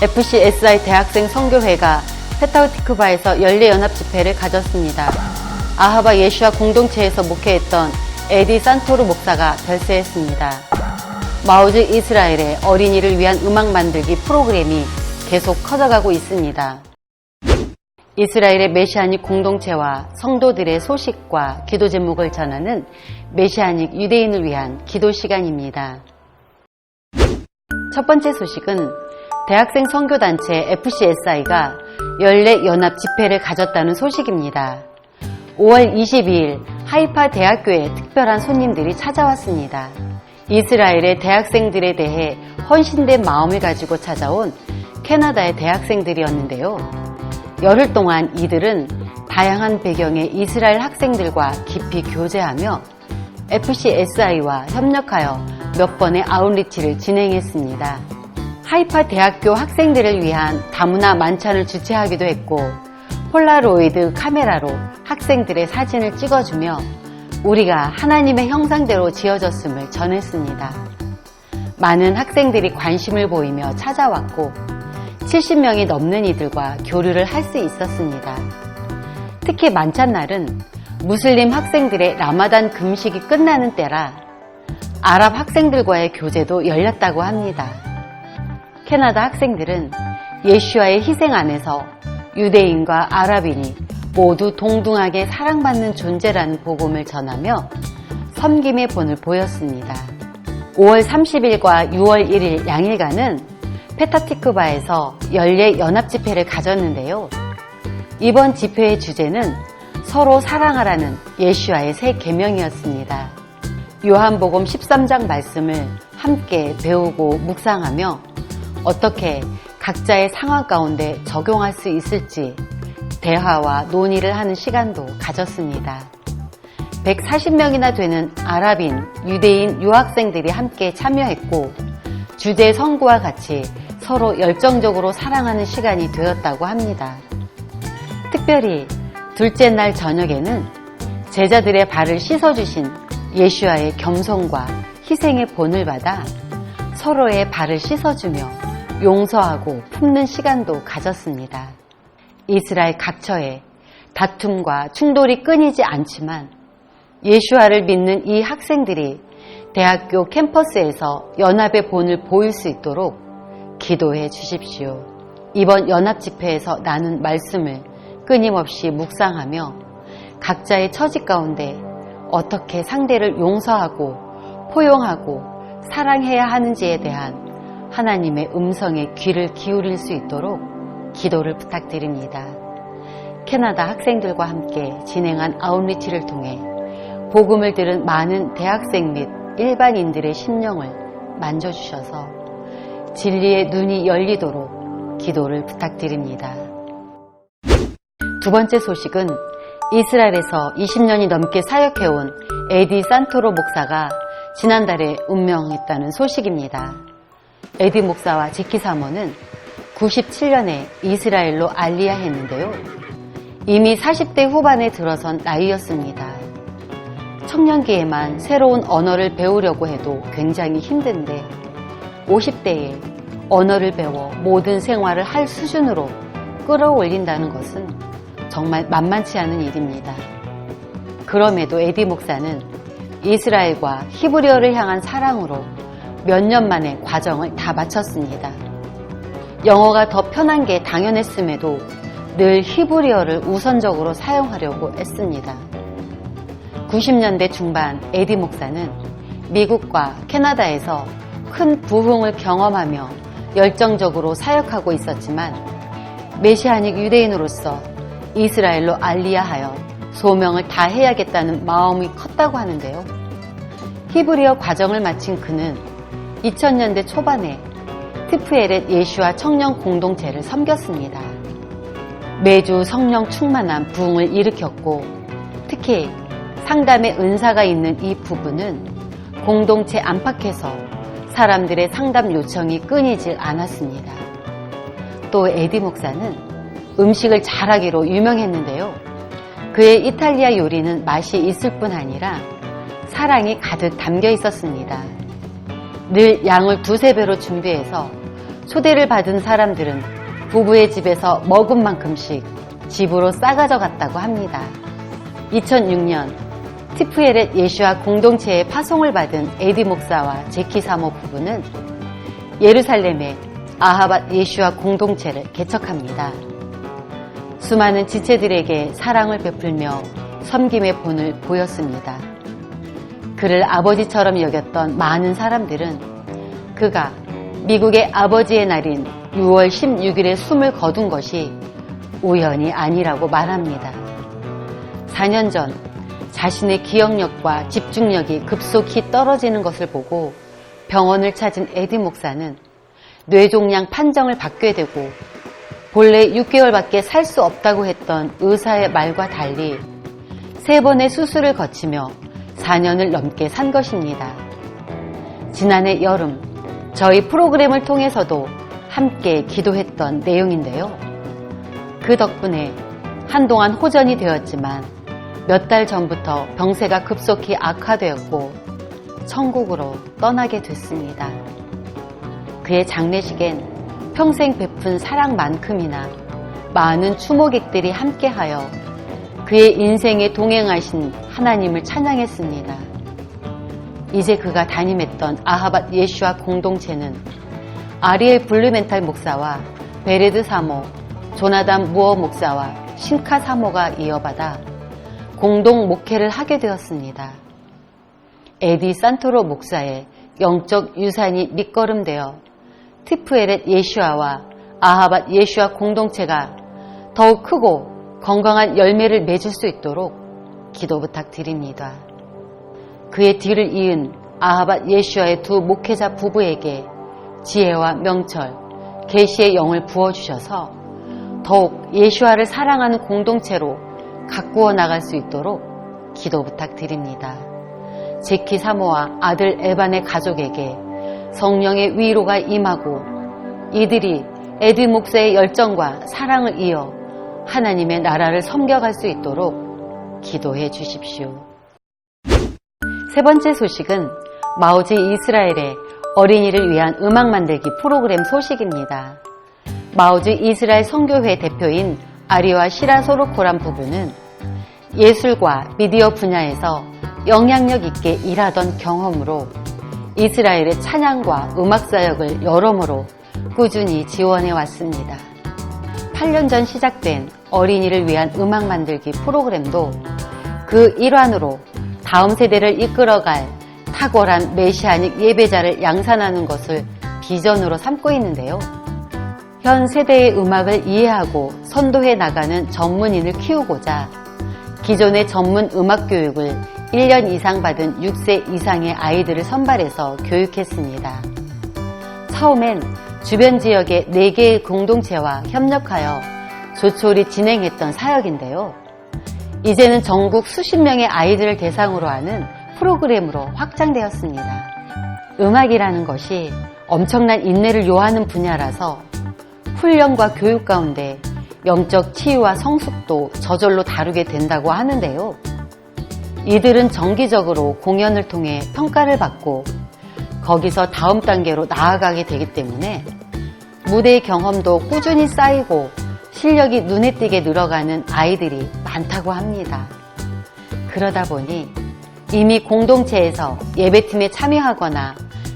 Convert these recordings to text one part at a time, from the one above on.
FCSI 대학생 선교회가 페타우티크바에서 연례연합집회를 가졌습니다. 아하바 예슈아 공동체에서 목회했던 에디 산토르 목사가 별세했습니다. 마우즈 이스라엘의 어린이를 위한 음악 만들기 프로그램이 계속 커져가고 있습니다. 이스라엘의 메시아닉 공동체와 성도들의 소식과 기도 제목을 전하는 메시아닉 유대인을 위한 기도 시간입니다. 첫 번째 소식은 대학생 선교단체 FCSI가 연례연합 집회를 가졌다는 소식입니다. 5월 22일 하이파 대학교에 특별한 손님들이 찾아왔습니다. 이스라엘의 대학생들에 대해 헌신된 마음을 가지고 찾아온 캐나다의 대학생들이었는데요. 열흘 동안 이들은 다양한 배경의 이스라엘 학생들과 깊이 교제하며 FCSI와 협력하여 몇 번의 아웃리치를 진행했습니다. 하이파 대학교 학생들을 위한 다문화 만찬을 주최하기도 했고 폴라로이드 카메라로 학생들의 사진을 찍어주며 우리가 하나님의 형상대로 지어졌음을 전했습니다. 많은 학생들이 관심을 보이며 찾아왔고 70명이 넘는 이들과 교류를 할 수 있었습니다. 특히 만찬날은 무슬림 학생들의 라마단 금식이 끝나는 때라 아랍 학생들과의 교제도 열렸다고 합니다. 캐나다 학생들은 예슈아의 희생 안에서 유대인과 아랍인이 모두 동등하게 사랑받는 존재라는 복음을 전하며 섬김의 본을 보였습니다. 5월 30일과 6월 1일 양일간은 페타티크바에서 연례연합집회를 가졌는데요. 이번 집회의 주제는 서로 사랑하라는 예슈아의 새 계명이었습니다. 요한복음 13장 말씀을 함께 배우고 묵상하며 어떻게 각자의 상황 가운데 적용할 수 있을지 대화와 논의를 하는 시간도 가졌습니다. 140명이나 되는 아랍인, 유대인 유학생들이 함께 참여했고 주제 선구와 같이 서로 열정적으로 사랑하는 시간이 되었다고 합니다. 특별히 둘째 날 저녁에는 제자들의 발을 씻어주신 예슈아의 겸손과 희생의 본을 받아 서로의 발을 씻어주며 용서하고 품는 시간도 가졌습니다. 이스라엘 각처에 다툼과 충돌이 끊이지 않지만 예슈아를 믿는 이 학생들이 대학교 캠퍼스에서 연합의 본을 보일 수 있도록 기도해 주십시오. 이번 연합 집회에서 나눈 말씀을 끊임없이 묵상하며 각자의 처지 가운데 어떻게 상대를 용서하고 포용하고 사랑해야 하는지에 대한 하나님의 음성에 귀를 기울일 수 있도록 기도를 부탁드립니다. 캐나다 학생들과 함께 진행한 아웃리치를 통해 복음을 들은 많은 대학생 및 일반인들의 심령을 만져주셔서 진리의 눈이 열리도록 기도를 부탁드립니다. 두 번째 소식은 이스라엘에서 20년이 넘게 사역해온 에디 산토로 목사가 지난달에 운명했다는 소식입니다. 에디 목사와 제키 사모는 97년에 이스라엘로 알리야했는데요. 이미 40대 후반에 들어선 나이였습니다. 청년기에만 새로운 언어를 배우려고 해도 굉장히 힘든데 50대에 언어를 배워 모든 생활을 할 수준으로 끌어올린다는 것은 정말 만만치 않은 일입니다. 그럼에도 에디 목사는 이스라엘과 히브리어를 향한 사랑으로 몇 년 만에 과정을 다 마쳤습니다. 영어가 더 편한 게 당연했음에도 늘 히브리어를 우선적으로 사용하려고 했습니다. 90년대 중반 에디 목사는 미국과 캐나다에서 큰 부흥을 경험하며 열정적으로 사역하고 있었지만 메시아닉 유대인으로서 이스라엘로 알리야하여 소명을 다해야겠다는 마음이 컸다고 하는데요. 히브리어 과정을 마친 그는 2000년대 초반에 트프에렛 예슈아 청년 공동체를 섬겼습니다. 매주 성령 충만한 부흥을 일으켰고 특히 상담의 은사가 있는 이 부부는 공동체 안팎에서 사람들의 상담 요청이 끊이질 않았습니다. 또 에디 목사는 음식을 잘하기로 유명했는데요. 그의 이탈리아 요리는 맛이 있을 뿐 아니라 사랑이 가득 담겨 있었습니다. 늘 양을 두세 배로 준비해서 초대를 받은 사람들은 부부의 집에서 먹은 만큼씩 집으로 싸가져 갔다고 합니다. 2006년 티프에렛 예슈아 공동체의 파송을 받은 에디 목사와 제키 사모 부부는 예루살렘에 아하밧 예슈아 공동체를 개척합니다. 수많은 지체들에게 사랑을 베풀며 섬김의 본을 보였습니다. 그를 아버지처럼 여겼던 많은 사람들은 그가 미국의 아버지의 날인 6월 16일에 숨을 거둔 것이 우연이 아니라고 말합니다. 4년 전 자신의 기억력과 집중력이 급속히 떨어지는 것을 보고 병원을 찾은 에디 목사는 뇌종양 판정을 받게 되고 본래 6개월밖에 살 수 없다고 했던 의사의 말과 달리 3번의 수술을 거치며 4년을 넘게 산 것입니다. 지난해 여름 저희 프로그램을 통해서도 함께 기도했던 내용인데요. 그 덕분에 한동안 호전이 되었지만 몇 달 전부터 병세가 급속히 악화되었고 천국으로 떠나게 됐습니다. 그의 장례식엔 평생 베푼 사랑만큼이나 많은 추모객들이 함께하여 그의 인생에 동행하신 하나님을 찬양했습니다. 이제 그가 담임했던 아하밧 예슈아 공동체는 아리엘 블루멘탈 목사와 베레드 사모, 조나단 무어 목사와 신카 사모가 이어받아 공동 목회를 하게 되었습니다. 에디 산토로 목사의 영적 유산이 밑거름되어 티프에렛 예슈아와 아하밧 예슈아 공동체가 더욱 크고 건강한 열매를 맺을 수 있도록 기도 부탁드립니다. 그의 뒤를 이은 아하밧 예슈아의 두 목회자 부부에게 지혜와 명철, 계시의 영을 부어주셔서 더욱 예슈아를 사랑하는 공동체로 가꾸어 나갈 수 있도록 기도 부탁드립니다. 제키 사모와 아들 에반의 가족에게 성령의 위로가 임하고 이들이 에디 목사의 열정과 사랑을 이어 하나님의 나라를 섬겨갈 수 있도록 기도해 주십시오. 세 번째 소식은 마오지 이스라엘의 어린이를 위한 음악 만들기 프로그램 소식입니다. 마오지 이스라엘 선교회 대표인 아리와 시라 소르코란 부부는 예술과 미디어 분야에서 영향력 있게 일하던 경험으로 이스라엘의 찬양과 음악 사역을 여러모로 꾸준히 지원해 왔습니다. 8년 전 시작된 어린이를 위한 음악 만들기 프로그램도 그 일환으로 다음 세대를 이끌어갈 탁월한 메시아닉 예배자를 양산하는 것을 비전으로 삼고 있는데요. 현 세대의 음악을 이해하고 선도해 나가는 전문인을 키우고자 기존의 전문 음악 교육을 1년 이상 받은 6세 이상의 아이들을 선발해서 교육했습니다. 처음엔 주변 지역의 4개의 공동체와 협력하여 조촐히 진행했던 사역인데요. 이제는 전국 수십 명의 아이들을 대상으로 하는 프로그램으로 확장되었습니다. 음악이라는 것이 엄청난 인내를 요하는 분야라서 훈련과 교육 가운데 영적 치유와 성숙도 저절로 다루게 된다고 하는데요. 이들은 정기적으로 공연을 통해 평가를 받고 거기서 다음 단계로 나아가게 되기 때문에 무대의 경험도 꾸준히 쌓이고 실력이 눈에 띄게 늘어가는 아이들이 많다고 합니다. 그러다 보니 이미 공동체에서 예배팀에 참여하거나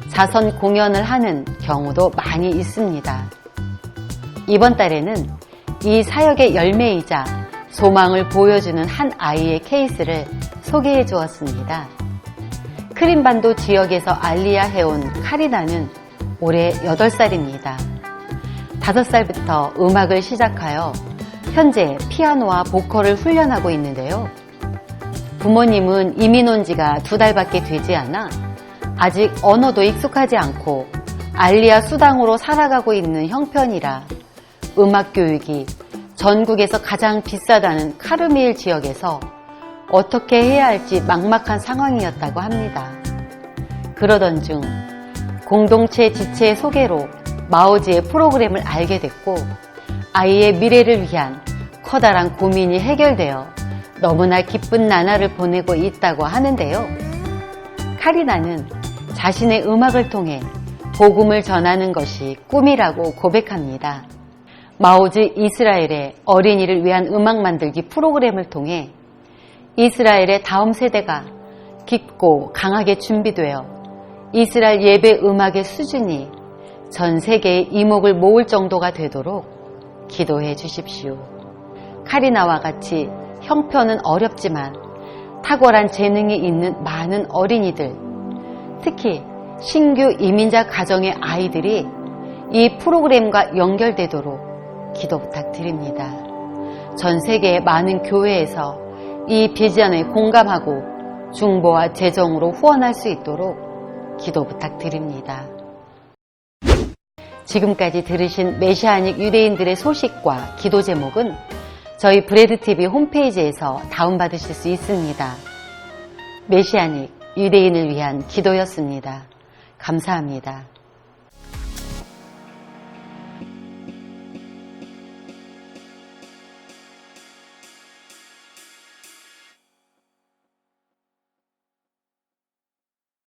자선 공연을 하는 경우도 많이 있습니다. 이번 달에는 이 사역의 열매이자 소망을 보여주는 한 아이의 케이스를 소개해 주었습니다. 크림반도 지역에서 알리야 해온 카리나는 올해 8살입니다. 5살부터 음악을 시작하여 현재 피아노와 보컬을 훈련하고 있는데요. 부모님은 이민 온 지가 2달밖에 되지 않아 아직 언어도 익숙하지 않고 알리야 수당으로 살아가고 있는 형편이라 음악 교육이 전국에서 가장 비싸다는 카르미일 지역에서 어떻게 해야 할지 막막한 상황이었다고 합니다. 그러던 중 공동체 지체의 소개로 마오지의 프로그램을 알게 됐고 아이의 미래를 위한 커다란 고민이 해결되어 너무나 기쁜 나날을 보내고 있다고 하는데요. 카리나는 자신의 음악을 통해 복음을 전하는 것이 꿈이라고 고백합니다. 마오즈 이스라엘의 어린이를 위한 음악 만들기 프로그램을 통해 이스라엘의 다음 세대가 깊고 강하게 준비되어 이스라엘 예배 음악의 수준이 전 세계의 이목을 모을 정도가 되도록 기도해 주십시오. 카리나와 같이 형편은 어렵지만 탁월한 재능이 있는 많은 어린이들, 특히 신규 이민자 가정의 아이들이 이 프로그램과 연결되도록 기도 부탁드립니다. 전 세계의 많은 교회에서 이 비전에 공감하고 중보와 재정으로 후원할 수 있도록 기도 부탁드립니다. 지금까지 들으신 메시아닉 유대인들의 소식과 기도 제목은 저희 브레드TV 홈페이지에서 다운받으실 수 있습니다. 메시아닉 유대인을 위한 기도였습니다. 감사합니다.